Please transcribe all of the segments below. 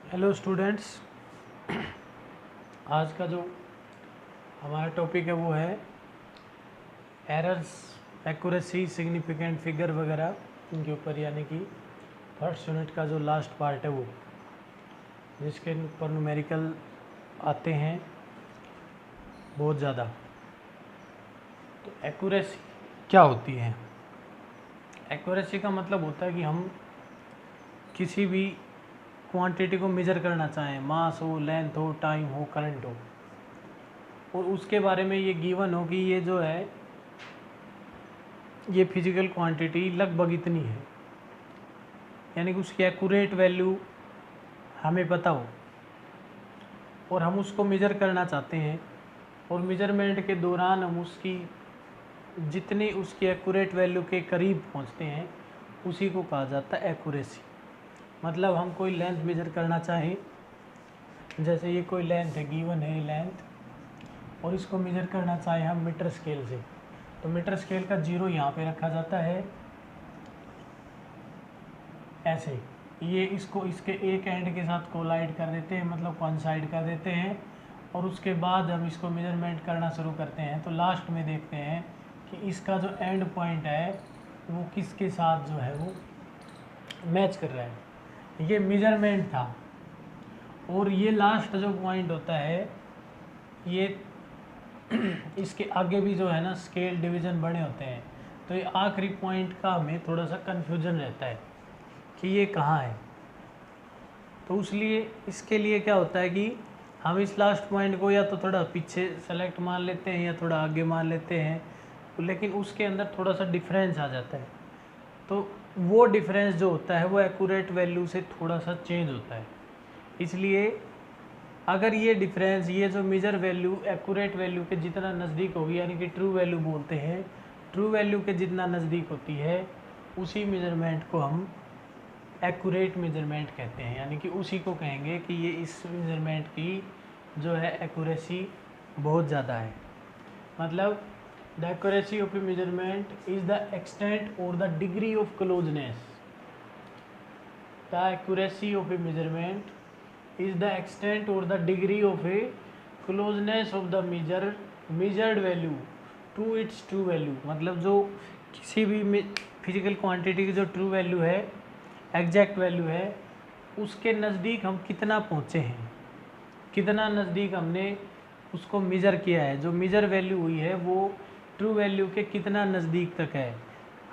Hello students. आज का जो हमारा टॉपिक है वो है एरर्स, एक्यूरेसी, सिग्निफिकेंट फिगर वगैरह इनके ऊपर, यानी कि फर्स्ट यूनिट का जो लास्ट पार्ट है वो, जिसके ऊपर न्यूमेरिकल आते हैं बहुत ज़्यादा। तो एक्यूरेसी क्या होती है? एक्यूरेसी का मतलब होता है कि हम किसी भी क्वांटिटी को मेज़र करना चाहें, मास हो, लेंथ हो, टाइम हो, करंट हो, और उसके बारे में ये गिवन हो कि ये जो है ये फिजिकल क्वांटिटी लगभग इतनी है, यानी कि उसकी एक्यूरेट वैल्यू हमें पता हो और हम उसको मेज़र करना चाहते हैं, और मेज़रमेंट के दौरान हम उसकी जितनी उसकी एक्यूरेट वैल्यू के करीब पहुंचते हैं उसी को कहा जाता है एक्यूरेसी। मतलब हम कोई लेंथ मेज़र करना चाहें, जैसे ये कोई लेंथ है, गिवन है लेंथ, और इसको मेज़र करना चाहें हम मीटर स्केल से, तो मीटर स्केल का 0 यहाँ पे रखा जाता है ऐसे। ये इसको इसके एक एंड के साथ कोलाइड कर देते हैं, मतलब कॉन्साइड कर देते हैं, और उसके बाद हम इसको मेजरमेंट करना शुरू करते हैं। तो लास्ट में देखते हैं कि इसका जो एंड पॉइंट है वो किसके साथ जो है वो मैच कर रहा है। ये मेजरमेंट था, और ये लास्ट जो पॉइंट होता है ये इसके आगे भी जो है ना स्केल डिवीज़न बने होते हैं, तो ये आखिरी पॉइंट का हमें थोड़ा सा कन्फ्यूजन रहता है कि ये कहाँ है। तो इसलिए इसके लिए क्या होता है कि हम इस लास्ट पॉइंट को या तो थोड़ा पीछे सेलेक्ट मान लेते हैं या थोड़ा आगे मान लेते हैं, लेकिन उसके अंदर थोड़ा सा डिफरेंस आ जाता है। तो वो डिफरेंस जो होता है वो एक्यूरेट वैल्यू से थोड़ा सा चेंज होता है। इसलिए अगर ये डिफरेंस, ये जो मेजर वैल्यू एक्यूरेट वैल्यू के जितना नज़दीक होगी, यानी कि ट्रू वैल्यू बोलते हैं, ट्रू वैल्यू के जितना नज़दीक होती है उसी मेजरमेंट को हम एक्यूरेट मेजरमेंट कहते हैं। यानी कि उसी को कहेंगे कि ये इस मेजरमेंट की जो है एक्यूरेसी बहुत ज़्यादा है। मतलब the accuracy of a measurement is the extent और the degree of closeness. The accuracy of a measurement is the extent or the degree of a closeness of the measured value to its true value। मतलब जो किसी भी physical quantity की जो true value है, exact value है, उसके नज़दीक हम कितना पहुँचे हैं, कितना नज़दीक हमने उसको मेज़र किया है। जो मेज़र वैल्यू हुई है वो ट्रू वैल्यू के कितना नज़दीक तक है,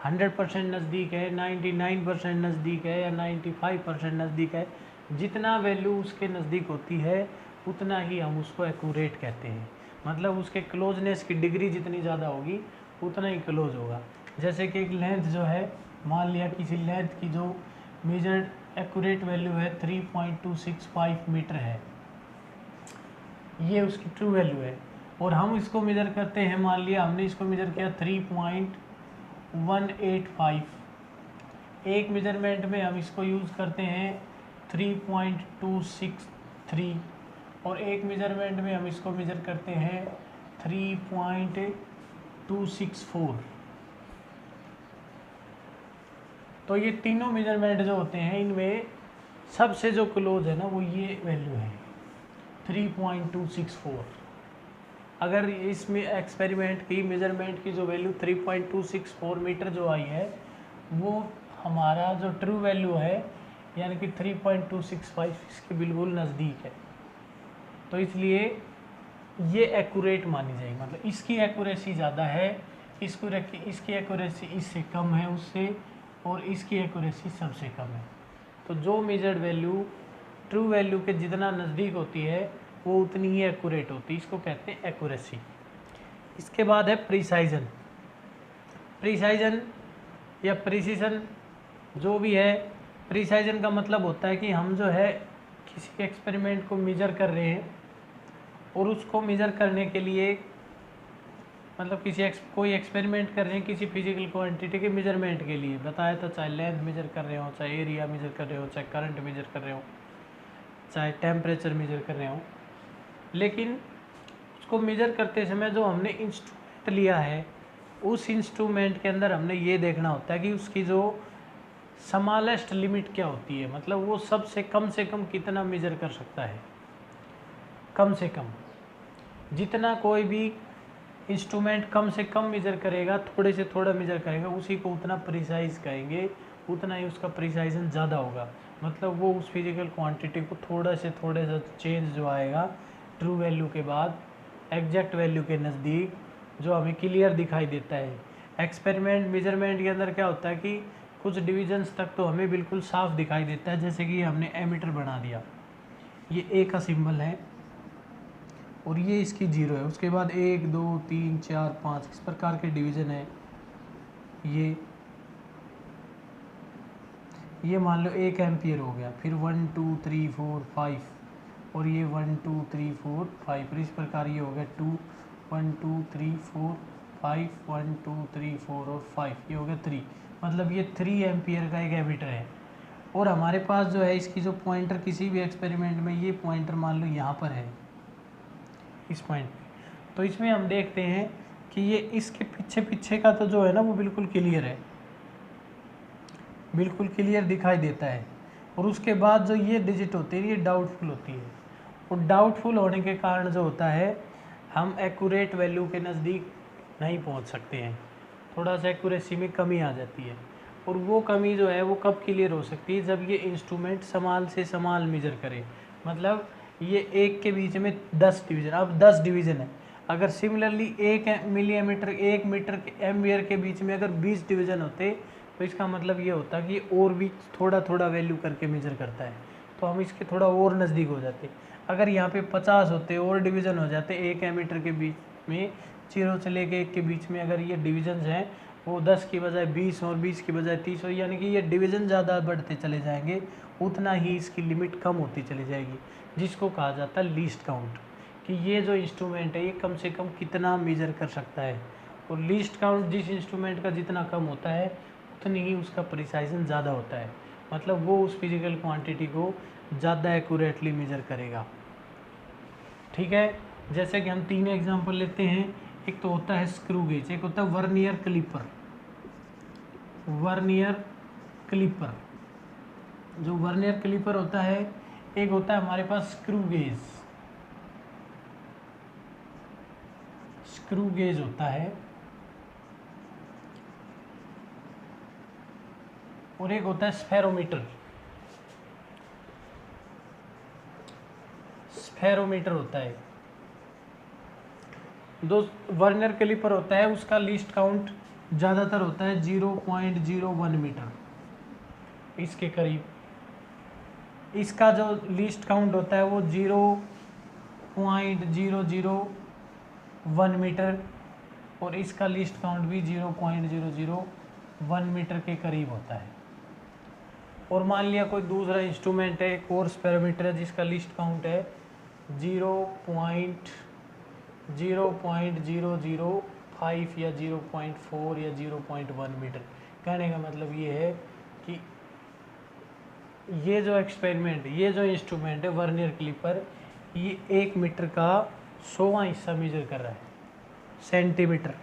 100% नज़दीक है, 99% नज़दीक है, या 95% नज़दीक है। जितना वैल्यू उसके नज़दीक होती है उतना ही हम उसको एक्यूरेट कहते हैं। मतलब उसके क्लोजनेस की डिग्री जितनी ज़्यादा होगी उतना ही क्लोज होगा। जैसे कि एक लेंथ जो है, मान लिया किसी लेंथ की जो मेजर्ड एक्यूरेट वैल्यू है 3.265 मीटर है, ये उसकी ट्रू वैल्यू है, और हम इसको मेज़र करते हैं, मान लिया हमने इसको मेज़र किया 3.185। एक मेजरमेंट में हम इसको यूज़ करते हैं 3.263, और एक मेजरमेंट में हम इसको मेज़र करते हैं 3.264। तो ये तीनों मेजरमेंट जो होते हैं इनमें सबसे जो क्लोज है ना वो ये वैल्यू है 3.264। अगर इसमें एक्सपेरिमेंट की मेजरमेंट की जो वैल्यू 3.264 मीटर जो आई है वो हमारा जो ट्रू वैल्यू है यानी कि 3.265 इसके बिल्कुल नज़दीक है, तो इसलिए ये एक्यूरेट मानी जाएगी। मतलब इसकी एक्यूरेसी ज़्यादा है, इसकी एक्यूरेसी इससे कम है उससे, और इसकी एक्यूरेसी सबसे कम है। तो जो मेजर्ड वैल्यू ट्रू वैल्यू के जितना नज़दीक होती है वो उतनी ही एक्यूरेट होती है, इसको कहते हैं एक्यूरेसी। इसके बाद है प्रिसाइजन। प्रिसाइजन या प्रिसीजन जो भी है, प्रिसाइजन का मतलब होता है कि हम जो है किसी एक्सपेरिमेंट को मेज़र कर रहे हैं, और उसको मेज़र करने के लिए मतलब कोई एक्सपेरिमेंट कर रहे हैं किसी फिजिकल क्वांटिटी के मेजरमेंट के लिए, बताया था, चाहे लेंथ मेज़र कर रहे हो, चाहे एरिया मेज़र कर रहे हो, चाहे करंट मेज़र कर रहे हो, चाहे टेम्परेचर मेज़र कर रहे हो। लेकिन उसको मेज़र करते समय जो हमने इंस्ट्रूमेंट लिया है उस इंस्ट्रूमेंट के अंदर हमने ये देखना होता है कि उसकी जो स्मॉलेस्ट लिमिट क्या होती है, मतलब वो सबसे कम से कम कितना मेजर कर सकता है। कम से कम जितना कोई भी इंस्ट्रूमेंट कम से कम मेजर करेगा, थोड़े से थोड़ा मेजर करेगा, उसी को उतना प्रिसाइज कहेंगे, उतना ही उसका प्रिसाइजन ज़्यादा होगा। मतलब वो उस फिजिकल क्वांटिटी को थोड़ा से चेंज जो आएगा ट्रू वैल्यू के बाद एग्जैक्ट वैल्यू के नज़दीक, जो हमें क्लियर दिखाई देता है। एक्सपेरिमेंट मेजरमेंट के अंदर क्या होता है कि कुछ डिविजन्स तक तो हमें बिल्कुल साफ दिखाई देता है, जैसे कि हमने एमीटर बना दिया, ये ए का सिंबल है और ये इसकी 0 है, उसके बाद 1 2 3 4 5 इस प्रकार के डिवीज़न है। ये मान लो 1 एम्पियर हो गया, फिर 1 2 3 4 5 और ये 1 2 3 4 5, फिर इस प्रकार ये हो गया 2 1 2 3 4 5 1 2 3 4 और 5, ये हो गया 3, मतलब ये 3 एम्पियर का एक एमीटर है। और हमारे पास जो है इसकी जो पॉइंटर किसी भी एक्सपेरिमेंट में, ये पॉइंटर मान लो यहाँ पर है इस पॉइंट पे, तो इसमें हम देखते हैं कि ये इसके पीछे पीछे का तो जो है ना वो बिल्कुल क्लियर है, बिल्कुल क्लियर दिखाई देता है। और उसके बाद जो ये डिजिट होती है ये डाउटफुल होती है, और डाउटफुल होने के कारण जो होता है हम एक्यूरेट वैल्यू के नज़दीक नहीं पहुंच सकते हैं, थोड़ा सा एक्यूरेसी में कमी आ जाती है। और वो कमी जो है वो कब क्लियर हो सकती है, जब ये इंस्ट्रूमेंट समाल से समाल मेजर करे, मतलब ये एक के बीच में 10 डिवीज़न, अब 10 डिवीज़न है, अगर सिमिलरली 1 मिलीमीटर 1 मीटर के एम्बियर के बीच में अगर 20 डिवीज़न होते तो इसका मतलब ये होता कि और भी थोड़ा थोड़ा वैल्यू करके मेजर करता है, तो हम इसके थोड़ा और नज़दीक हो जाते। अगर यहाँ पे 50 होते और डिवीज़न हो जाते 1 एमीटर के बीच में, 0 से लेके 1 के बीच में अगर ये डिवीज़न्स हैं वो 10 की बजाय 20 और 20 की बजाय 30 हो, यानी कि ये डिवीज़न ज़्यादा बढ़ते चले जाएंगे, उतना ही इसकी लिमिट कम होती चली जाएगी, जिसको कहा जाता है लीस्ट काउंट, कि ये जो इंस्ट्रूमेंट है ये कम से कम कितना मेजर कर सकता है। और लीस्ट काउंट जिस इंस्ट्रूमेंट का जितना कम होता है उतनी ही उसका प्रिसाइजन ज़्यादा होता है, मतलब वो उस फिजिकल क्वांटिटी को ज़्यादा एक्यूरेटली मेजर करेगा। ठीक है, जैसे कि हम 3 एग्जांपल लेते हैं, एक तो होता है स्क्रू गेज, एक होता है वर्नियर क्लिपर। वर्नियर क्लिपर, जो वर्नियर क्लिपर होता है, एक होता है हमारे पास स्क्रू गेज, स्क्रू गेज होता है, और एक होता है स्फेरोमीटर। स्फेरोमीटर होता है, दो वर्नियर कैलिपर होता है उसका लीस्ट काउंट ज़्यादातर होता है 0.01 मीटर, इसके करीब। इसका जो लीस्ट काउंट होता है वो 0.001 मीटर, और इसका लीस्ट काउंट भी 0.001 मीटर के करीब होता है। और मान लिया कोई दूसरा इंस्ट्रूमेंट है, एक और स्पेरोमीटर है, जिसका लिस्ट काउंट है 0.005 या 0.4 या 0.1 मीटर। कहने का मतलब ये है कि ये जो एक्सपेरिमेंट, ये जो इंस्ट्रूमेंट है वर्नियर क्लिपर, ये 1 मीटर का 100वां हिस्सा मेजर कर रहा है, सेंटीमीटर।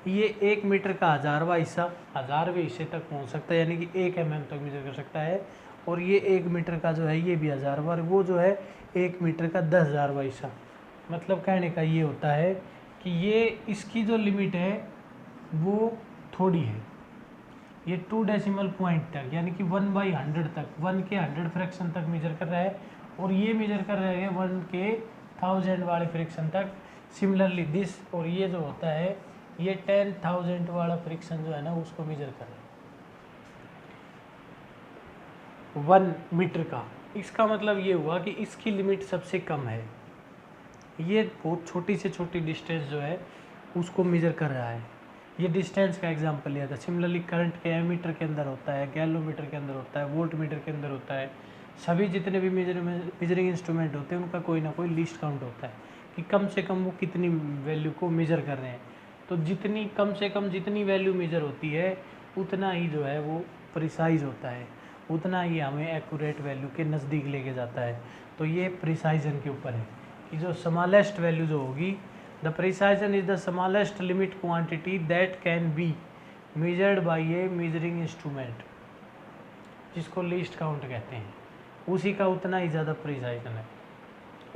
ये 1 मीटर का 1000वां हिस्सा 1000वें हिस्से तक पहुंच सकता है, यानी कि 1 mm तक मेजर कर सकता है। और ये 1 मीटर का जो है ये भी 1000वां, और वो जो है 1 मीटर का 10,000वां हिस्सा। मतलब कहने का ये होता है कि ये इसकी जो लिमिट है वो थोड़ी है, ये 2 डेसिमल पॉइंट तक, यानी कि 1/100 तक, 1 के 100 फ्रैक्शन तक मेजर कर रहा है, और ये मेजर कर रहा है 1 के 1000 वाले फ्रैक्शन तक। सिमिलरली दिस, और ये जो होता है ये 10,000 वाला फ्रिक्शन जो है ना उसको मेजर कर रहे हैं 1 मीटर का। इसका मतलब ये हुआ कि इसकी लिमिट सबसे कम है, ये बहुत छोटी से छोटी डिस्टेंस जो है उसको मेजर कर रहा है। ये डिस्टेंस का एग्जांपल लिया था। सिमिलरली करंट के एमीटर के अंदर होता है, गैलोमीटर के अंदर होता है, वोल्ट मीटर के अंदर होता है, सभी जितने भी मेजरिंग इंस्ट्रूमेंट होते हैं उनका कोई ना कोई लिस्ट काउंट होता है कि कम से कम वो कितनी वैल्यू को मेजर कर रहे हैं। तो जितनी कम से कम जितनी वैल्यू मेजर होती है उतना ही जो है वो प्रिसाइज होता है, उतना ही हमें एक्यूरेट वैल्यू के नज़दीक लेके जाता है। तो ये प्रिसाइजन के ऊपर है कि जो स्मॉलेस्ट वैल्यू जो होगी, the precision is the smallest limit quantity that can be measured by a measuring instrument. जिसको लीस्ट काउंट कहते हैं, उसी का उतना ही ज़्यादा प्रिसाइजन है,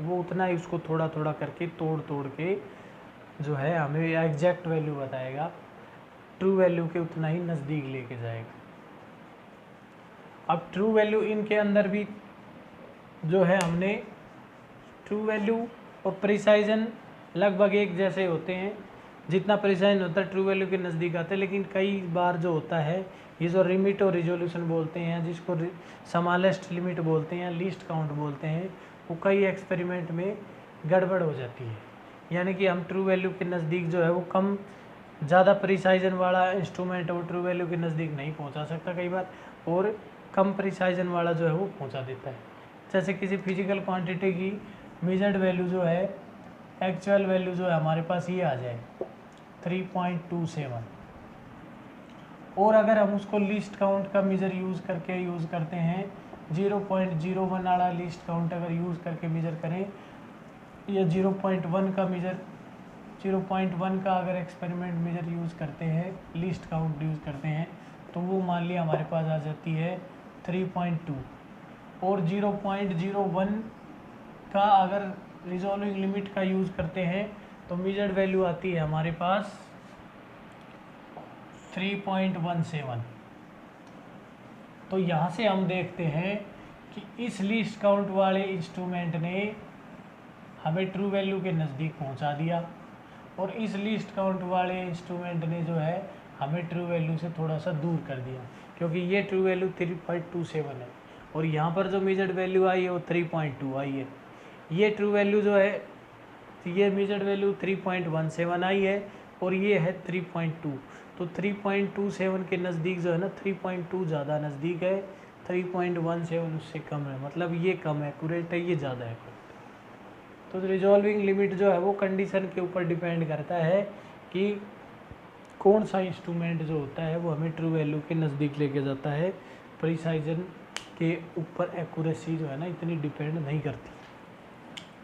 वो उतना ही उसको थोड़ा थोड़ा करके तोड़ तोड़ के जो है हमें एग्जैक्ट वैल्यू बताएगा, ट्रू वैल्यू के उतना ही नज़दीक लेके जाएगा। अब ट्रू वैल्यू इनके अंदर भी जो है हमने ट्रू वैल्यू और प्रिसाइजन लगभग एक जैसे होते हैं, जितना प्रिसाइजन होता है ट्रू वैल्यू के नज़दीक आते हैं, लेकिन कई बार जो होता है ये जो लिमिट और रिजोल्यूशन बोलते हैं, जिसको स्मॉलेस्ट लिमिट बोलते हैं, लीस्ट काउंट बोलते हैं, वो कई एक्सपेरिमेंट में गड़बड़ हो जाती है। यानी कि हम ट्रू वैल्यू के नज़दीक जो है वो कम ज़्यादा प्रिसाइजन वाला इंस्ट्रूमेंट वो ट्रू वैल्यू के नज़दीक नहीं पहुंचा सकता कई बार, और कम प्रिसाइजन वाला जो है वो पहुंचा देता है। जैसे किसी फिजिकल क्वांटिटी की मेजर्ड वैल्यू जो है, एक्चुअल वैल्यू जो है हमारे पास ये आ जाए 3.27, और अगर हम उसको लीस्ट काउंट का मेज़र यूज़ करते हैं 0.01 वाला लीस्ट काउंट अगर यूज़ करके मेज़र करें, या 0.1 का मेज़र 0.1 का अगर एक्सपेरिमेंट मेज़र यूज़ करते हैं, लीस्ट काउंट यूज़ करते हैं, तो वो मान लिया हमारे पास आ जाती है 3.2, और 0.01 का अगर रिजॉल्विंग लिमिट का यूज़ करते हैं तो मेजर्ड वैल्यू आती है हमारे पास 3.17। तो यहाँ से हम देखते हैं कि इस लीस्ट काउंट वाले इंस्ट्रूमेंट ने हमें ट्रू वैल्यू के नज़दीक पहुँचा दिया, और इस लीस्ट काउंट वाले इंस्ट्रूमेंट ने जो है हमें ट्रू वैल्यू से थोड़ा सा दूर कर दिया, क्योंकि ये ट्रू वैल्यू 3.27 है और यहाँ पर जो मेजर्ड वैल्यू आई है वो 3.2 आई है। ये ट्रू वैल्यू जो है, ये मेजर्ड वैल्यू 3.17 आई है और ये है 3.2, तो 3.27 के नज़दीक जो है ना 3.2 ज़्यादा नज़दीक है, 3.17 उससे कम है, मतलब ये कम एक्यूरेट है, ये ज़्यादा एक्यूरेट। तो रिजॉल्विंग लिमिट जो है वो कंडीशन के ऊपर डिपेंड करता है कि कौन सा इंस्ट्रूमेंट जो होता है वो हमें ट्रू वैल्यू के नज़दीक लेके जाता है। प्रिसाइजन के ऊपर एक्यूरेसी जो है ना इतनी डिपेंड नहीं करती।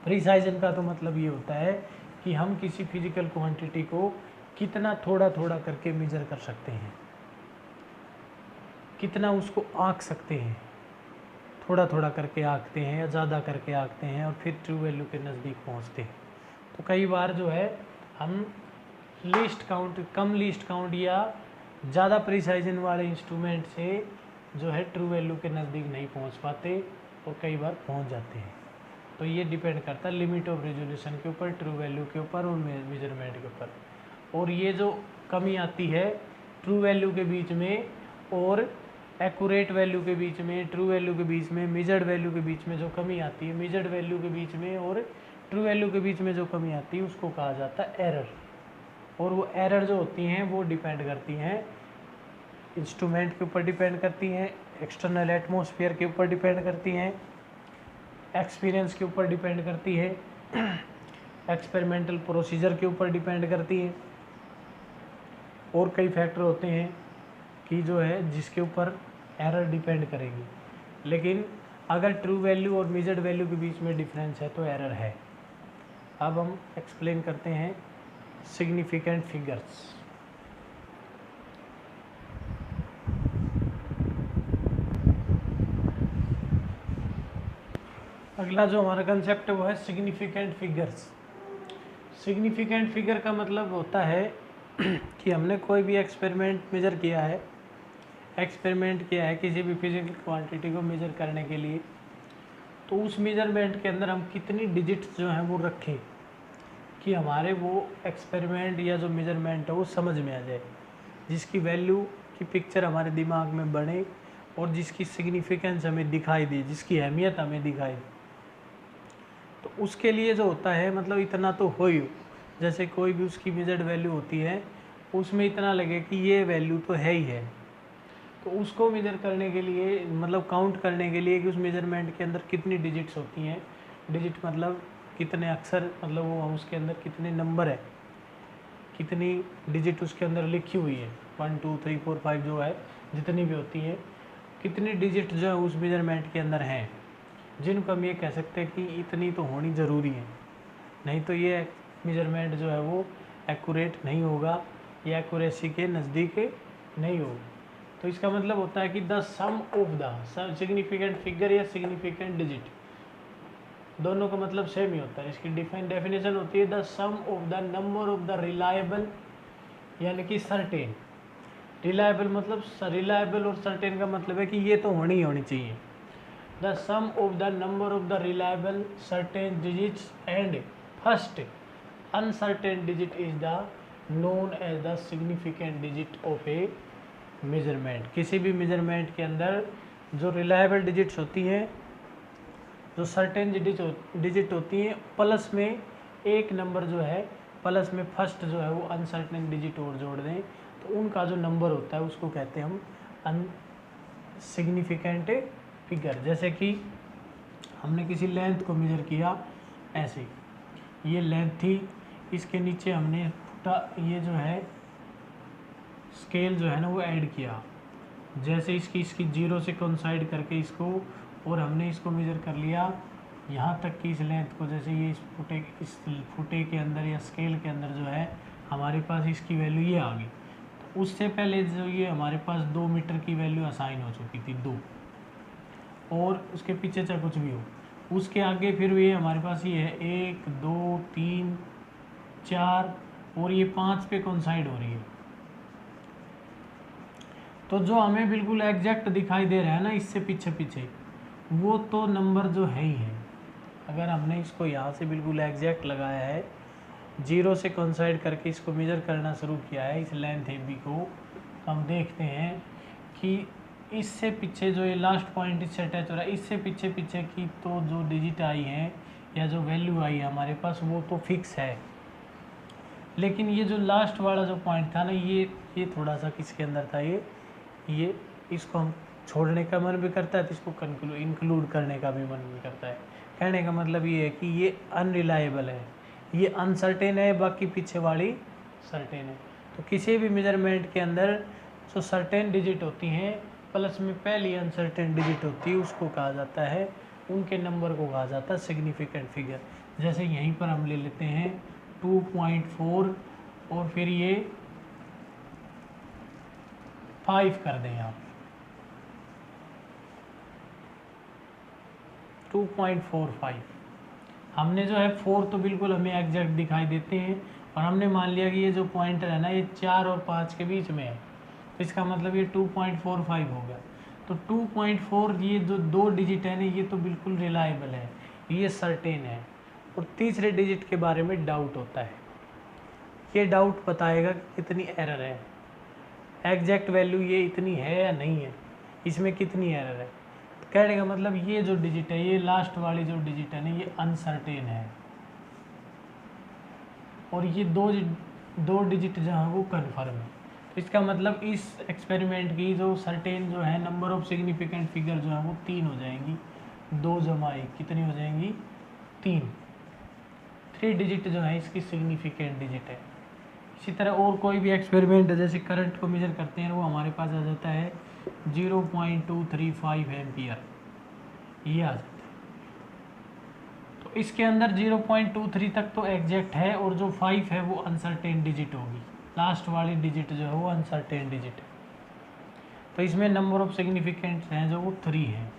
प्रिसाइजन का तो मतलब ये होता है कि हम किसी फिजिकल क्वांटिटी को कितना थोड़ा थोड़ा करके मेजर कर सकते हैं, कितना उसको आँक सकते हैं, थोड़ा थोड़ा करके आँकते हैं या ज़्यादा करके आँकते हैं और फिर ट्रू वैल्यू के नज़दीक पहुँचते हैं। तो कई बार जो है हम लीस्ट काउंट, कम लीस्ट काउंट या ज़्यादा प्रिसाइजन वाले इंस्ट्रूमेंट से जो है ट्रू वैल्यू के नज़दीक नहीं पहुँच पाते और कई बार पहुँच जाते हैं। तो ये डिपेंड करता है लिमिट ऑफ रेजोल्यूशन के ऊपर, ट्रू वैल्यू के ऊपर और मेजरमेंट के ऊपर। और ये जो कमी आती है ट्रू वैल्यू के बीच में और एक्यूरेट वैल्यू के बीच में, ट्रू वैल्यू के बीच में, मेजर्ड वैल्यू के बीच में जो कमी आती है, मेजर्ड वैल्यू के बीच में और ट्रू वैल्यू के बीच में जो कमी आती है उसको कहा जाता है एरर। और वो एरर जो होती हैं वो डिपेंड करती हैं इंस्ट्रूमेंट के ऊपर, डिपेंड करती हैं एक्सटर्नल एटमॉस्फेयर के ऊपर, डिपेंड करती हैं एक्सपीरियंस के ऊपर, डिपेंड करती है एक्सपेरिमेंटल प्रोसीजर के ऊपर डिपेंड करती है, और कई फैक्टर होते हैं कि जो है जिसके ऊपर एरर डिपेंड करेगी। लेकिन अगर ट्रू वैल्यू और मेजर्ड वैल्यू के बीच में डिफरेंस है तो एरर है। अब हम एक्सप्लेन करते हैं सिग्निफिकेंट फिगर्स। अगला जो हमारा कंसेप्ट है वो है सिग्निफिकेंट फिगर्स। सिग्निफिकेंट फिगर का मतलब होता है कि हमने कोई भी एक्सपेरिमेंट मेजर किया है, किसी भी फिजिकल क्वांटिटी को मेजर करने के लिए, तो उस मेजरमेंट के अंदर हम कितनी डिजिट्स जो हैं वो रखें कि हमारे वो एक्सपेरिमेंट या जो मेजरमेंट है वो समझ में आ जाए, जिसकी वैल्यू की पिक्चर हमारे दिमाग में बने और जिसकी सिग्निफिकेंस हमें दिखाई दे, जिसकी अहमियत हमें दिखाई दे। तो उसके लिए जो होता है मतलब इतना तो हो ही, जैसे कोई भी उसकी मेजर्ड वैल्यू होती है उसमें इतना लगे कि ये वैल्यू तो है ही है, तो उसको मेजर करने के लिए मतलब काउंट करने के लिए कि उस मेजरमेंट के अंदर कितनी डिजिट्स होती हैं, डिजिट मतलब कितने अक्षर, मतलब वो उसके अंदर कितने नंबर है, कितनी डिजिट उसके अंदर लिखी हुई है, 1 2 3 4 5 जो है जितनी भी होती है, कितनी डिजिट जो है उस मेजरमेंट के अंदर हैं, जिनको हम ये कह सकते हैं कि इतनी तो होनी ज़रूरी है, नहीं तो ये मेजरमेंट जो है वो एक्यूरेट नहीं होगा या एक्यूरेसी के नज़दीक नहीं होगा। तो इसका मतलब होता है कि the sum of the significant figure या सिग्निफिकेंट डिजिट, दोनों का मतलब सेम ही होता है। इसकी डेफिनेशन होती है the sum of the number of the reliable, यानी कि सर्टेन। रिलायबल मतलब रिलायबल और सर्टेन का मतलब है कि ये तो होनी ही होनी चाहिए। The sum of the number of the reliable certain digits and first uncertain digit is the known as the significant digit of a measurement. किसी भी मेजरमेंट के अंदर जो रिलायबल डिजिट्स होती हैं, जो सर्टेन डिजिट होती हैं, प्लस में एक नंबर जो है, प्लस में फर्स्ट जो है वो अनसर्टेन डिजिट और जोड़ दें, तो उनका जो नंबर होता है उसको कहते हैं हम अनसिग्निफिकेंट फिगर। जैसे कि हमने किसी लेंथ को मेजर किया, ऐसे ये लेंथ थी, इसके नीचे हमने ये जो है स्केल जो है ना वो ऐड किया, जैसे इसकी जीरो से कोइंसाइड करके इसको, और हमने इसको मेजर कर लिया यहाँ तक कि इस लेंथ को, जैसे ये इस फुटे के अंदर या स्केल के अंदर जो है हमारे पास इसकी वैल्यू ये आ गई। तो उससे पहले जो ये हमारे पास 2 मीटर की वैल्यू असाइन हो चुकी थी, 2, और उसके पीछे चाहे कुछ भी हो, उसके आगे फिर ये हमारे पास ये है 1 2 3 4 और ये 5 पे कोइंसाइड हो रही है। तो जो हमें बिल्कुल एग्जैक्ट दिखाई दे रहा है ना इससे पीछे पीछे, वो तो नंबर जो है ही है। अगर हमने इसको यहाँ से बिल्कुल एग्जैक्ट लगाया है, जीरो से कोइंसाइड करके इसको मेजर करना शुरू किया है इस लेंथ ए बी को, तो हम देखते हैं कि इससे पीछे जो ये लास्ट पॉइंट इससे अटैच हो रहा है, इससे पीछे पीछे की तो जो डिजिट आई है या जो वैल्यू आई है हमारे पास वो तो फिक्स है, लेकिन ये जो लास्ट वाला जो पॉइंट था ना, ये थोड़ा सा किसके अंदर था, ये इसको हम छोड़ने का मन भी करता है, तो इसको इंक्लूड करने का भी मन भी करता है। कहने का मतलब ये है कि ये अनरिलायबल है, ये अनसर्टेन है, बाकी पीछे वाली सर्टेन है। तो किसी भी मेजरमेंट के अंदर जो सर्टेन डिजिट होती हैं प्लस में पहली अनसर्टेन डिजिट होती है, उसको कहा जाता है, उनके नंबर को कहा जाता है सिग्निफिकेंट फिगर। जैसे यहीं पर हम ले लेते हैं 2.4 और फिर ये 5 कर दें आप, 2.45। हमने जो है 4 तो बिल्कुल हमें एग्जैक्ट दिखाई देते हैं, और हमने मान लिया कि ये जो पॉइंटर है ना ये 4 और 5 के बीच में है, तो इसका मतलब ये 2.45 हो गया। तो 2.4 ये जो 2 डिजिट है ना ये तो बिल्कुल रिलायबल है, ये सर्टेन है। और तीसरे डिजिट के बारे में डाउट होता है, ये डाउट बताएगा कि कितनी एरर है, एग्जैक्ट वैल्यू ये इतनी है या नहीं है, इसमें कितनी एरर है। तो कहने का मतलब ये जो डिजिट है, ये लास्ट वाली जो डिजिट है ना ये अनसर्टेन है, और ये दो डिजिट जो है वो कन्फर्म है। तो इसका मतलब इस एक्सपेरिमेंट की जो सर्टेन जो है नंबर ऑफ सिग्निफिकेंट फिगर जो है वो 3 हो जाएंगी, 2 जमा 1 कितनी हो जाएंगी 3 डिजिट जो है इसकी सिग्निफिकेंट डिजिट है। इसी तरह और कोई भी एक्सपेरिमेंट है, जैसे करंट को मेजर करते हैं वो हमारे पास आ जाता है 0.235 एम्पियर, ये आ जाता है। तो इसके अंदर 0.23 तक तो एग्जैक्ट है, और जो 5 है वो अनसर्टेन डिजिट होगी, लास्ट वाली डिजिट जो है वो अनसर्टेन डिजिट है। तो इसमें नंबर ऑफ सिग्निफिकेंट हैं जो वो 3 हैं,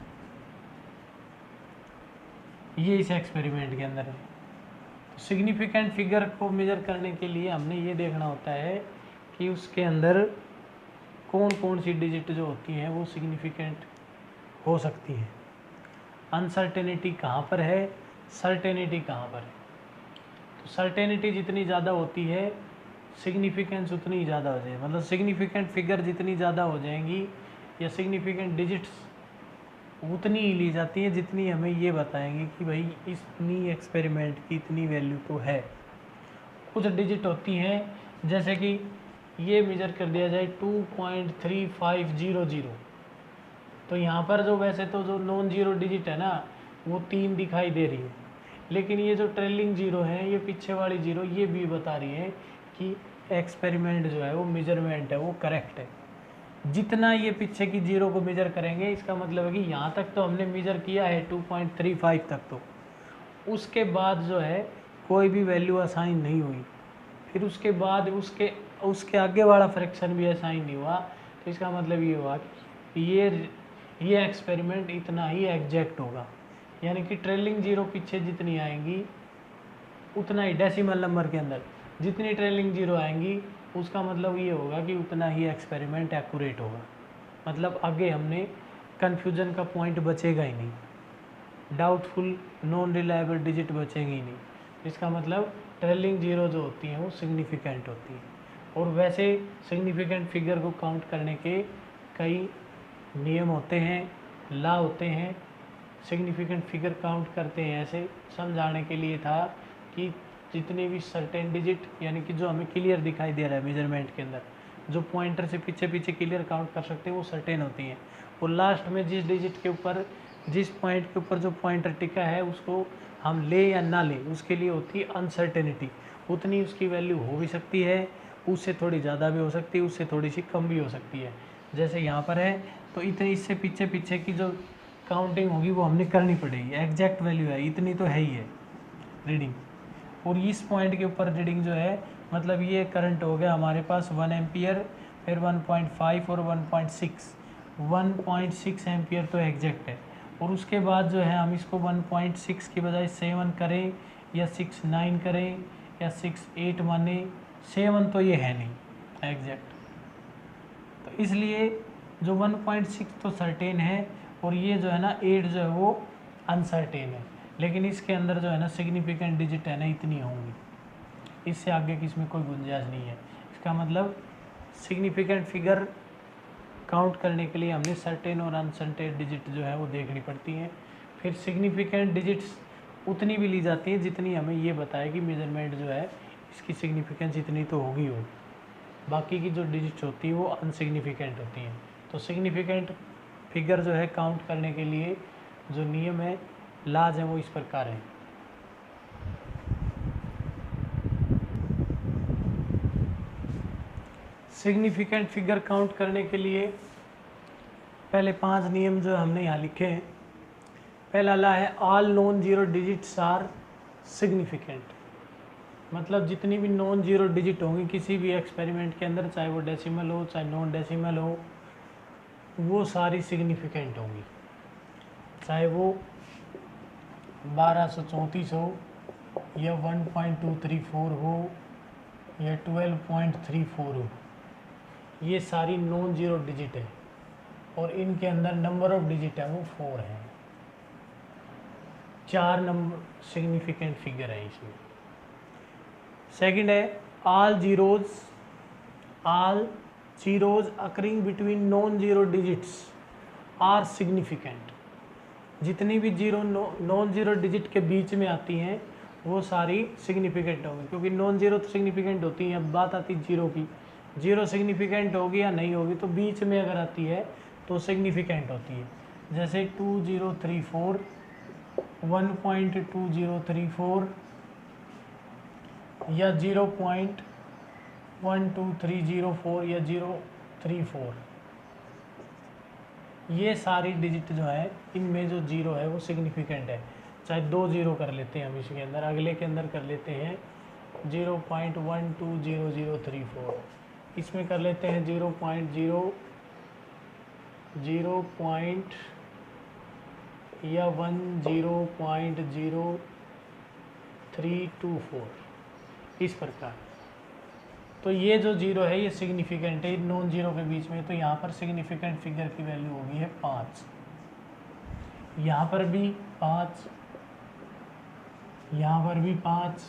ये इस एक्सपेरिमेंट के अंदर है। सिग्निफिकेंट फिगर को मेजर करने के लिए हमने ये देखना होता है कि उसके अंदर कौन कौन सी डिजिट जो होती हैं वो सिग्निफिकेंट हो सकती है, अनसर्टेनिटी कहाँ पर है, सर्टेनिटी कहाँ पर है। तो सर्टेनिटी जितनी ज़्यादा होती है सिग्निफिकेंस उतनी ही ज़्यादा हो जाएगी, मतलब सिग्निफिकेंट फिगर जितनी ज़्यादा हो जाएंगी या सिग्निफिकेंट डिजिट्स उतनी ही ली जाती है जितनी हमें ये बताएंगे कि भाई इतनी एक्सपेरिमेंट की इतनी वैल्यू तो है। कुछ डिजिट होती हैं जैसे कि ये मेजर कर दिया जाए 2.3500, तो यहाँ पर जो वैसे तो जो नॉन जीरो डिजिट है ना वो 3 दिखाई दे रही है, लेकिन ये जो ट्रेलिंग जीरो है ये पीछे वाली जीरो ये भी बता रही है कि एक्सपेरिमेंट जो है वो मेजरमेंट है वो करेक्ट है। जितना ये पीछे की जीरो को मेजर करेंगे इसका मतलब है कि यहाँ तक तो हमने मेजर किया है 2.35 तक, तो उसके बाद जो है कोई भी वैल्यू असाइन नहीं हुई, फिर उसके बाद उसके आगे वाला फ्रैक्शन भी असाइन नहीं हुआ, तो इसका मतलब ये हुआ कि ये एक्सपेरिमेंट इतना ही एग्जैक्ट होगा, यानी कि ट्रेलिंग जीरो पीछे जितनी आएंगी उतना ही डेसिमल नंबर के अंदर जितनी ट्रेलिंग जीरो आएंगी उसका मतलब ये होगा कि उतना ही एक्सपेरिमेंट एक्यूरेट होगा। मतलब आगे हमने कन्फ्यूजन का पॉइंट बचेगा ही नहीं, डाउटफुल नॉन रिलायबल डिजिट बचेगी ही नहीं। इसका मतलब ट्रेलिंग जीरो जो होती हैं वो सिग्निफिकेंट होती है, और वैसे सिग्निफिकेंट फिगर को काउंट करने के कई नियम होते हैं, लॉ होते हैं। सिग्निफिकेंट फिगर काउंट करते हैं ऐसे समझाने के लिए था कि जितने भी सर्टेन डिजिट यानी कि जो हमें क्लियर दिखाई दे रहा है मेजरमेंट के अंदर, जो पॉइंटर से पीछे पीछे क्लियर काउंट कर सकते हैं वो सर्टेन होती हैं, और लास्ट में जिस डिजिट के ऊपर जिस पॉइंट के ऊपर जो पॉइंटर टिका है उसको हम ले या ना ले उसके लिए होती है अनसर्टेनिटी। उतनी उसकी वैल्यू हो भी सकती है, उससे थोड़ी ज़्यादा भी हो सकती है, उससे थोड़ी सी कम भी हो सकती है। जैसे यहाँ पर है तो इतने इससे पीछे पीछे की जो काउंटिंग होगी वो हमने करनी पड़ेगी, एग्जैक्ट वैल्यू है इतनी तो है ही है रीडिंग, और इस पॉइंट के ऊपर रीडिंग जो है मतलब ये करंट हो गया हमारे पास 1 एम्पियर, फिर 1.5 और 1.6 एम्पियर तो एग्जैक्ट है। और उसके बाद जो है हम इसको 1.6 की बजाय 7 करें या 6.9 करें या 6.8 माने, 7 तो ये है नहीं एग्जैक्ट, तो इसलिए जो 1.6 तो सर्टेन है और ये जो है ना 8 जो है वो अनसर्टेन है। लेकिन इसके अंदर जो है ना सिग्निफिकेंट डिजिट है ना इतनी होंगी, इससे आगे की इसमें कोई गुंजाइश नहीं है। इसका मतलब सिग्निफिकेंट फिगर काउंट करने के लिए हमने सर्टेन और अनसर्टेन डिजिट जो है वो देखनी पड़ती हैं। फिर सिग्निफिकेंट डिजिट्स उतनी भी ली जाती हैं जितनी हमें ये बताए कि मेजरमेंट जो है इसकी सिग्निफिकेंस इतनी तो होगी, बाकी की जो डिजिट्स होती है वो अनसिग्निफिकेंट होती हैं। तो सिग्निफिकेंट फिगर जो है काउंट करने के लिए जो नियम है लाज है वो इस प्रकार है। सिग्निफिकेंट फिगर काउंट करने के लिए पहले 5 नियम जो हमने यहाँ लिखे हैं। पहला ला है all non zero digits are significant, मतलब जितनी भी नॉन जीरो डिजिट होंगी किसी भी एक्सपेरिमेंट के अंदर, चाहे वो डेसिमल हो चाहे नॉन डेसिमल हो, वो सारी सिग्निफिकेंट होंगी, चाहे वो 1234 हो या 1.234 हो या 12.34 हो, ये सारी नॉन जीरो डिजिट है और इनके अंदर नंबर ऑफ डिजिट है वो 4 है, 4 नंबर सिग्निफिकेंट फिगर है इसमें। सेकंड है all zeros occurring between non zero digits are significant, जितनी भी जीरो नॉन जीरो डिजिट के बीच में आती हैं वो सारी सिग्निफिकेंट होगी, क्योंकि नॉन जीरो तो सिग्निफिकेंट होती हैं। अब बात आती है जीरो की, जीरो सिग्निफिकेंट होगी या नहीं होगी, तो बीच में अगर आती है तो सिग्निफिकेंट होती है। जैसे 2034, 1.2034 या 0.12304 या 034, ये सारी डिजिट जो है इनमें जो जीरो है वो सिग्निफिकेंट है। चाहे 2 जीरो कर लेते हैं हम इसके अंदर, अगले के अंदर कर लेते हैं 0.120034, इसमें कर लेते हैं 0.0 या 10.0324, इस प्रकार। तो ये जो जीरो है ये सिग्निफिकेंट है नॉन जीरो के बीच में, तो यहाँ पर सिग्निफिकेंट फिगर की वैल्यू होगी है 5, यहाँ पर भी 5, यहाँ पर भी 5,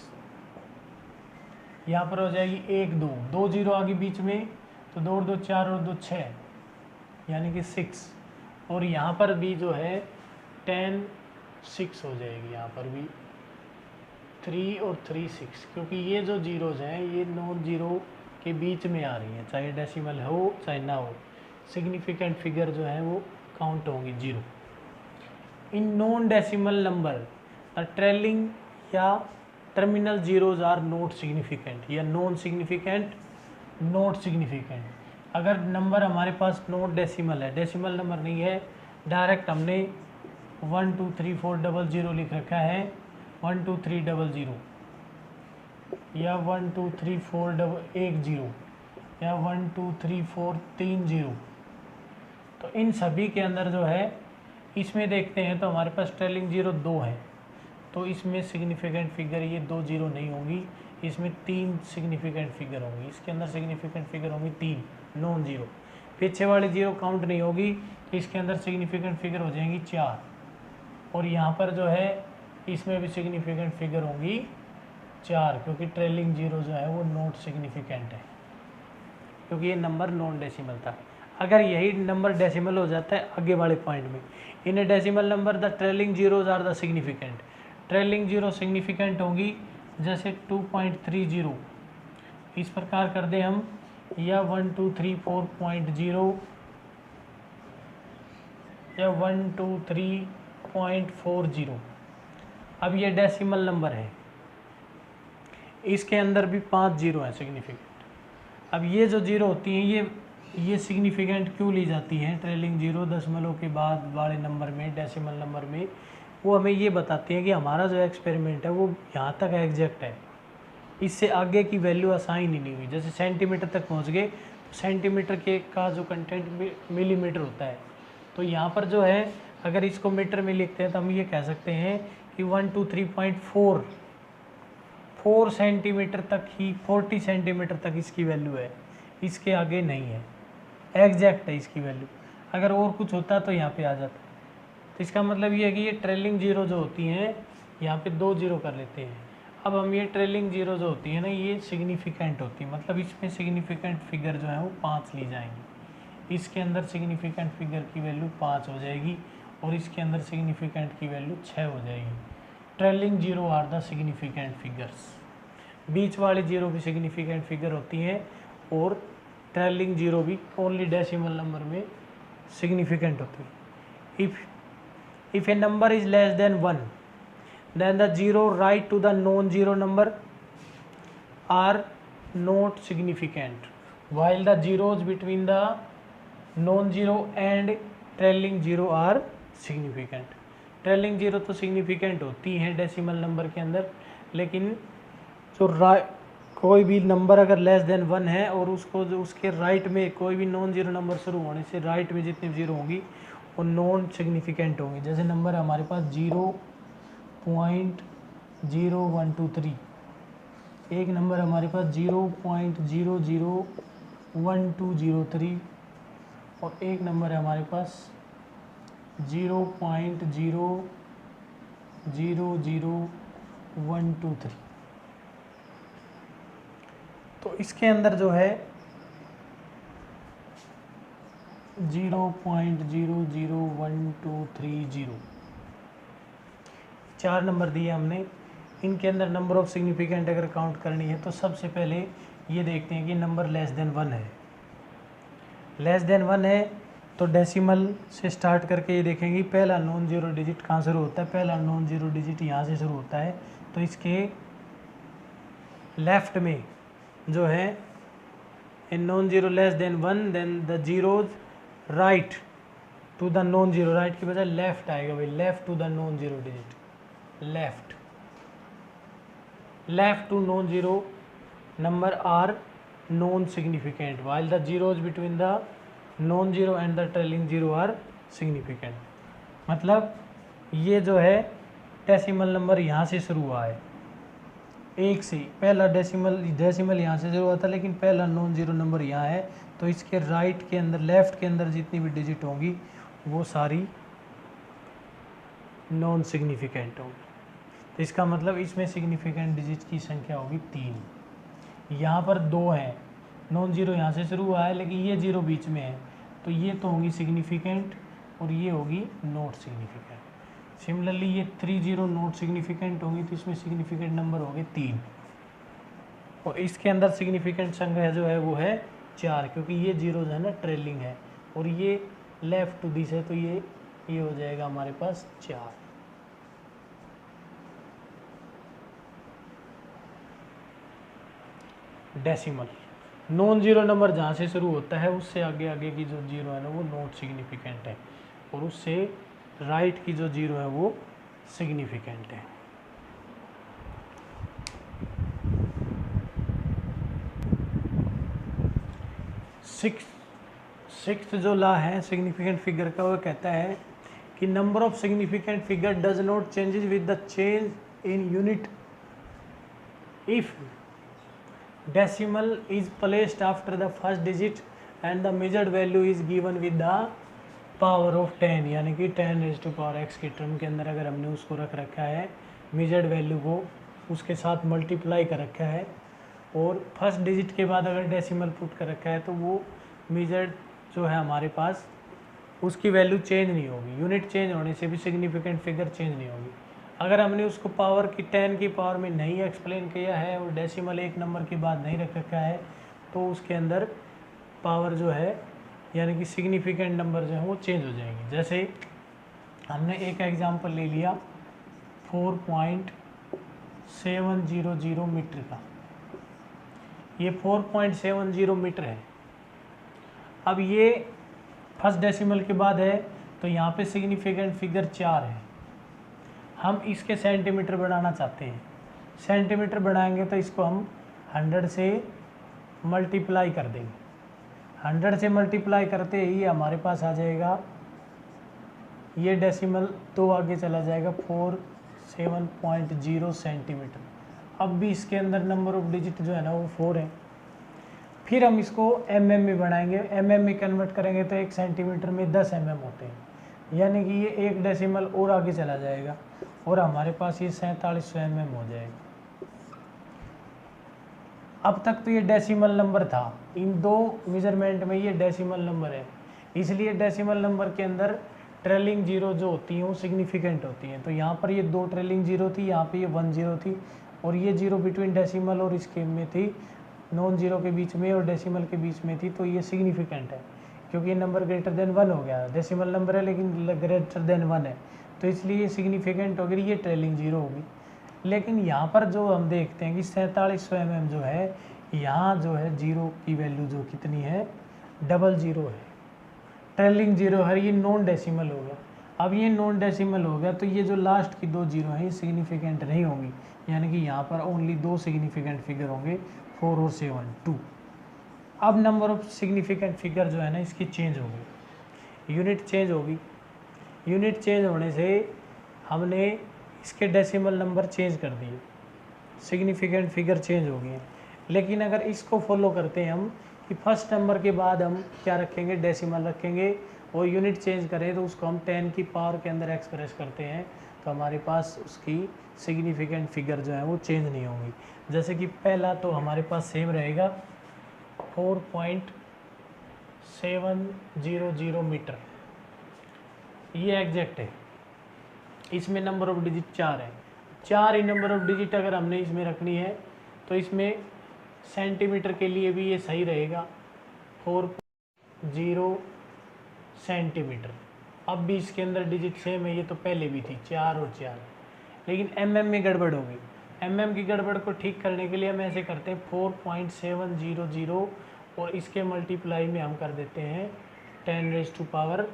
यहाँ पर हो जाएगी 1 2, 2 जीरो आगे बीच में, तो 2 और 2 4 और 2 6 यानी कि 6, और यहाँ पर भी जो है 10 6 हो जाएगी, यहाँ पर भी 3 और 3 6, क्योंकि ये जो जीरोज हैं ये नॉन जीरो के बीच में आ रही हैं, चाहे डेसिमल हो चाहे ना हो, सिग्निफिकेंट फिगर जो है वो काउंट होंगी zero. In non decimal number trailing या terminal zeros are not significant या नॉन सिग्निफिकेंट नॉट सिग्निफिकेंट। अगर नंबर हमारे पास नॉट डेसिमल है, डेसिमल नंबर नहीं है, डायरेक्ट हमने 12340 लिख रखा है, 12300 या 1234110 या 1 2 3 4 3 0। तो इन सभी के अंदर जो है इसमें देखते हैं तो हमारे पास ट्रेलिंग जीरो 2 है, तो इसमें सिग्निफिकेंट फिगर ये 2 जीरो नहीं होंगी, इसमें 3 सिग्निफिकेंट फिगर होंगी। इसके अंदर सिग्निफिकेंट फिगर होंगी 3 नॉन जीरो। पीछे वाली जीरो काउंट नहीं होगी, इसके अंदर सिग्निफिकेंट फिगर हो जाएंगी 4। और यहाँ पर जो है इसमें भी सिग्निफिकेंट फिगर होंगी 4, क्योंकि ट्रेलिंग जीरो जो है वो नॉट सिग्निफिकेंट है, क्योंकि ये नंबर नॉन डेसिमल था। अगर यही नंबर डेसिमल हो जाता है आगे वाले पॉइंट में, in a decimal number the trailing zeros are the significant. Trailing zero significant होंगी, जैसे 2.30 इस प्रकार कर दें हम, या 1 2 3 4.0 या 1 2 3.40। अब ये डेसिमल नंबर है, इसके अंदर भी 5 जीरो है सिग्निफिकेंट। अब ये जो जीरो होती हैं ये सिग्निफिकेंट क्यों ली जाती हैं ट्रेलिंग जीरो दशमलव के बाद वाले नंबर में, डेसिमल नंबर में? वो हमें ये बताती हैं कि हमारा जो एक्सपेरिमेंट है वो यहाँ तक एग्जैक्ट है, इससे आगे की वैल्यू असाइन ही नहीं हुई। जैसे सेंटीमीटर तक पहुँच गए तो सेंटीमीटर के का जो कंटेंट मिलीमीटर होता है, तो यहाँ पर जो है अगर इसको मीटर में लिखते हैं तो हम ये कह सकते हैं कि 123.4 सेंटीमीटर तक ही, 40 सेंटीमीटर तक इसकी वैल्यू है, इसके आगे नहीं है, एग्जैक्ट है इसकी वैल्यू। अगर और कुछ होता तो यहाँ पे आ जाता। तो इसका मतलब ये है कि ये ट्रेलिंग जीरो जो होती हैं यहाँ पे 2 जीरो कर लेते हैं। अब हम ये ट्रेलिंग जीरो जो होती है ना ये सिग्निफिकेंट होती है, मतलब इसमें सिग्निफिकेंट फिगर जो है वो 5 ली जाएंगी। इसके अंदर सिग्निफिकेंट फिगर की वैल्यू 5 हो जाएगी और इसके अंदर सिग्निफिकेंट की वैल्यू 6 हो जाएगी। Trailing zero are the significant figures. बीच वाली जीरो भी सिग्निफिकेंट फिगर होती हैं और ट्रेलिंग जीरो भी ओनली डेसिमल नंबर में सिग्निफिकेंट होती है। If a number is less than 1 then the zero right to the non-zero number are not significant, while the zeros between the non-zero and trailing zero are significant। Trailing zero तो significant होती हैं decimal number के अंदर, लेकिन जो कोई भी number अगर लेस देन 1 है और उसको जो उसके राइट में कोई भी नॉन जीरो नंबर शुरू होने से राइट में जितनी जीरो होंगी वो नॉन सिग्निफिकेंट होंगी। जैसे नंबर हमारे पास 0.0123, एक नंबर हमारे पास 0.001203 और एक नंबर है हमारे पास 0.000123। तो इसके अंदर जो है 0.001230 4 नंबर दिए हमने। इनके अंदर नंबर ऑफ सिग्निफिकेंट अगर काउंट करनी है तो सबसे पहले ये देखते हैं कि नंबर लेस देन 1 है। लेस देन 1 है तो डेसिमल से स्टार्ट करके ये देखेंगे पहला नॉन जीरो डिजिट कहाँ शुरू होता है, पहला नॉन जीरो डिजिट यहाँ से शुरू होता है। तो इसके लेफ्ट में जो है in non zero less than 1 then the zeros right to the non zero, right की बजाय लेफ्ट आएगा भाई, left to the non zero digit, left to non zero number are non significant while the zeros between the non-zero and the trailing zero are significant। मतलब ये जो है decimal number यहाँ से शुरू हुआ है, एक से पहला डेसिमल यहाँ से शुरू हुआ था, लेकिन पहला नॉन जीरो नंबर यहाँ है, तो इसके राइट के अंदर लेफ्ट के अंदर जितनी भी डिजिट होंगी वो सारी नॉन सिग्निफिकेंट होगी। तो इसका मतलब इसमें सिग्निफिकेंट डिजिट की संख्या होगी 3। यहाँ पर 2 है, नॉन जीरो यहाँ से शुरू हुआ है लेकिन ये जीरो बीच में है, तो ये तो होगी सिग्निफिकेंट और ये होगी नॉट सिग्निफिकेंट। सिमिलरली ये 3 जीरो नॉट सिग्निफिकेंट होंगी, तो इसमें सिग्निफिकेंट नंबर हो गए 3 और इसके अंदर सिग्निफिकेंट संख्या जो है वो है 4, क्योंकि ये जीरो जो है ना ट्रेलिंग है और ये लेफ्ट टू दिस है, तो ये हो जाएगा हमारे पास 4। डेसिमल नॉन जीरो नंबर जहाँ से शुरू होता है उससे आगे आगे की जो जीरो है ना वो नॉट सिग्निफिकेंट है और उससे राइट की जो जीरो है वो सिग्निफिकेंट है। सिक्स्थ जो लॉ है सिग्निफिकेंट फिगर का, वो कहता है कि number of significant figure does not changes with the change in unit if decimal is placed after the first digit and the measured value is given with the power of 10, यानी कि 10⁻x की term के अंदर अगर हमने उसको रख रखा है मेजर्ड वैल्यू को उसके साथ मल्टीप्लाई कर रखा है और फर्स्ट डिजिट के बाद अगर डेसिमल पुट कर रखा है तो वो मेजर्ड जो है हमारे पास उसकी वैल्यू चेंज नहीं होगी। यूनिट चेंज होने से भी सिग्निफिकेंट फिगर चेंज नहीं होगी। अगर हमने उसको पावर की 10 की पावर में नहीं एक्सप्लेन किया है और डेसिमल एक नंबर के बाद नहीं रख रखा है तो उसके अंदर पावर जो है यानी कि सिग्निफिकेंट नंबर जो है वो चेंज हो जाएंगे। जैसे हमने एक एग्जांपल ले लिया 4.700 मीटर का, ये 4.70 मीटर है। अब ये फर्स्ट डेसिमल के बाद है तो यहाँ पे सिग्निफिकेंट फिगर 4 है। हम इसके सेंटीमीटर बढ़ाना चाहते हैं, सेंटीमीटर बढ़ाएंगे तो इसको हम 100 से मल्टीप्लाई कर देंगे। 100 से मल्टीप्लाई करते ही हमारे पास आ जाएगा, ये डेसिमल तो आगे चला जाएगा 47.0 सेंटीमीटर। अब भी इसके अंदर नंबर ऑफ डिजिट जो है ना वो 4 है। फिर हम इसको mm में बढ़ाएंगे, mm में कन्वर्ट करेंगे तो 1 सेंटीमीटर में 10 mm होते हैं, यानी कि ये एक डेसिमल और आगे चला जाएगा और हमारे पास ये 4700 mm हो जाएगा। अब तक तो ये डेसिमल नंबर था, इन दो मेजरमेंट में ये डेसिमल नंबर है, इसलिए डेसिमल नंबर के अंदर ट्रेलिंग जीरो जो होती हैं वो सिग्निफिकेंट होती हैं। तो यहाँ पर ये 2 ट्रेलिंग जीरो थी, यहाँ पे ये 1 जीरो थी और ये जीरो बिटवीन डेसिमल और इसके में थी, नॉन जीरो के बीच में और डेसिमल के बीच में थी, तो ये सिग्निफिकेंट है क्योंकि ये नंबर ग्रेटर देन 1 हो गया। डेसिमल नंबर है लेकिन ग्रेटर देन 1 है तो इसलिए ये सिग्निफिकेंट हो गई, ये ट्रेलिंग जीरो होगी। लेकिन यहाँ पर जो हम देखते हैं कि 4700 mm जो है, यहाँ जो है जीरो की वैल्यू जो कितनी है, 00 है, ट्रेलिंग जीरो है, ये नॉन डेसिमल हो गया। अब ये नॉन डेसिमल हो गया तो ये जो लास्ट की 2 जीरो हैं ये सिग्निफिकेंट नहीं होंगी, यानी कि यहाँ पर ओनली 2 सिग्निफिकेंट फिगर होंगे, 4 और 7, 2। अब नंबर ऑफ सिग्निफिकेंट फिगर जो है ना इसकी चेंज हो गई, यूनिट चेंज होगी। यूनिट चेंज होने से हमने इसके डेसिमल नंबर चेंज कर दिए, सिग्निफिकेंट फिगर चेंज हो गई। लेकिन अगर इसको फॉलो करते हैं हम कि फर्स्ट नंबर के बाद हम क्या रखेंगे, डेसिमल रखेंगे और यूनिट चेंज करें तो उसको हम 10 की पावर के अंदर एक्सप्रेस करते हैं तो हमारे पास उसकी सिग्निफिकेंट फिगर जो है वो चेंज नहीं होंगी। जैसे कि पहला तो हमारे पास सेम रहेगा 4.700 मीटर, ये एग्जैक्ट है, इसमें नंबर ऑफ डिजिट 4 है। 4 ही नंबर ऑफ डिजिट अगर हमने इसमें रखनी है तो इसमें सेंटीमीटर के लिए भी ये सही रहेगा 4.0 सेंटीमीटर। अब भी इसके अंदर डिजिट सेम है, ये तो पहले भी थी 4 और 4, लेकिन mm में गड़बड़ हो गई। mm की गड़बड़ को ठीक करने के लिए हम ऐसे करते हैं 4.700 और इसके मल्टीप्लाई में हम कर देते हैं 10⁻³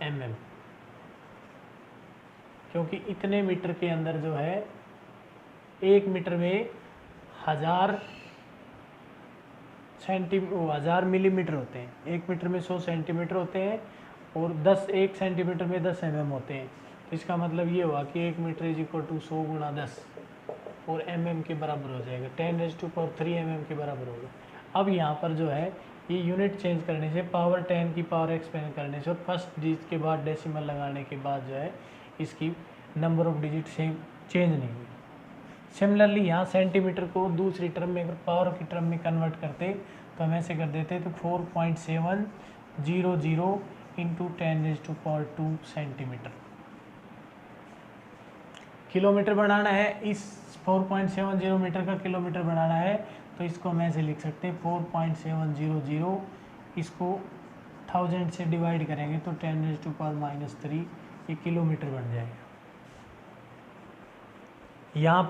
mm, क्योंकि इतने मीटर के अंदर जो है 1 मीटर में 1000 मिलीमीटर होते हैं, 1 मीटर में 100 सेंटीमीटर होते हैं और 1 सेंटीमीटर में 10 mm होते हैं। तो इसका मतलब ये हुआ कि 1 मीटर = 100 × 10 और mm के बराबर हो जाएगा, 10⁻³ mm के बराबर होगा। अब यहाँ पर जो है ये यूनिट चेंज करने से, पावर 10 की पावर एक्सपेंड करने से और फर्स्ट डिजिट के बाद डेसिमल लगाने के बाद जो है इसकी number of digit same change नहीं हुई। सिमिलरली यहाँ सेंटीमीटर को दूसरी टर्म में अगर पावर की टर्म में कन्वर्ट करते तो हम ऐसे कर देते तो 4.700 × 10⁻² सेंटीमीटर। किलोमीटर बनाना है, इस 4.70 मीटर का किलोमीटर बनाना है तो इसको हम ऐसे लिख सकते हैं 4.700, इसको 1000 से डिवाइड करेंगे तो 10⁻³ ये किलोमीटर बन जाएगा। यहाँ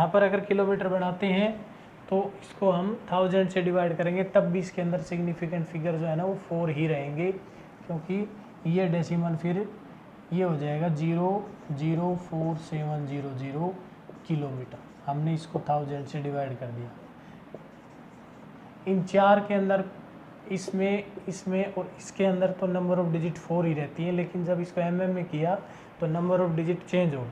पर अगर किलोमीटर बनाते हैं तो इसको हम 1000 से डिवाइड करेंगे तब भी इसके अंदर सिग्निफिकेंट फिगर जो है ना वो 4 ही रहेंगे, क्योंकि ये डेसिमल फिर ये हो जाएगा 0.04700 किलोमीटर। हमने इसको 1000 से डिवाइड कर दिया। इन 4 के अंदर इसमें और इसके अंदर तो नंबर ऑफ़ डिजिट 4 ही रहती है, लेकिन जब इसको mm में किया तो नंबर ऑफ़ डिजिट चेंज हो।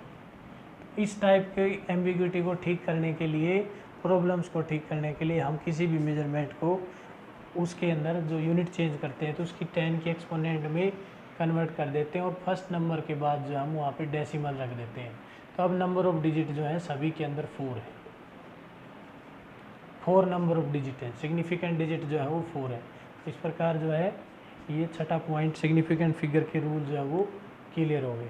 इस टाइप के एम्बिग्यूटी को ठीक करने के लिए, प्रॉब्लम्स को ठीक करने के लिए हम किसी भी मेजरमेंट को उसके अंदर जो यूनिट चेंज करते हैं तो उसकी 10 के एक्सपोनेंट में कन्वर्ट कर देते हैं और फर्स्ट नंबर के बाद जो हम वहाँ पे डेसिमल रख देते हैं। तो अब नंबर ऑफ़ डिजिट जो है सभी के अंदर 4 है, 4 नंबर ऑफ़ डिजिट है, सिग्निफिकेंट डिजिट जो है वो 4 है। इस प्रकार जो है ये छठा पॉइंट सिग्निफिकेंट फिगर के रूल जो है वो क्लियर हो गए।